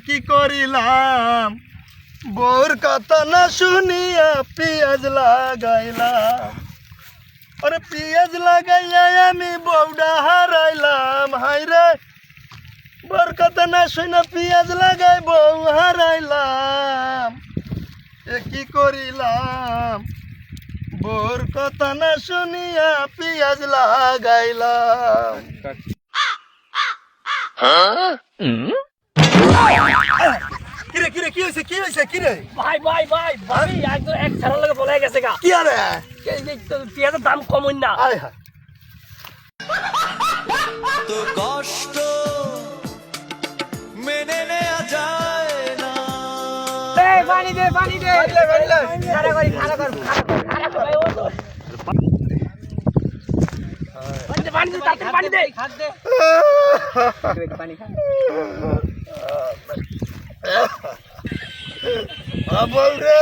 কি করিলাম বউর কথা না শুনিয়া পিঁয়াজ লাগাইলাম আরে পিঁয়াজ লাগাইয়া আমি বউডা হারাইলাম হাইরে বউর কথা না শুনে পিঁয়াজ লাগাই বউ হারাইলাম কি করিলাম বউর কথা না শুনিয়া পিঁয়াজ লাগাইলাম কিরে কিরে কি হয়েছে কিরে ভাই ভাই ভাই ভাই একদম এক ছাড়ার লগে বলে গেছে গা কি আরে পেঁয়াজের দাম কমই না আয় হায় তো কষ্ট মেনে নেওয়া যায় না। এই পানি দে খাড়া কর পানি দে তাতে পানি দে খাক দে পানি খা বল রে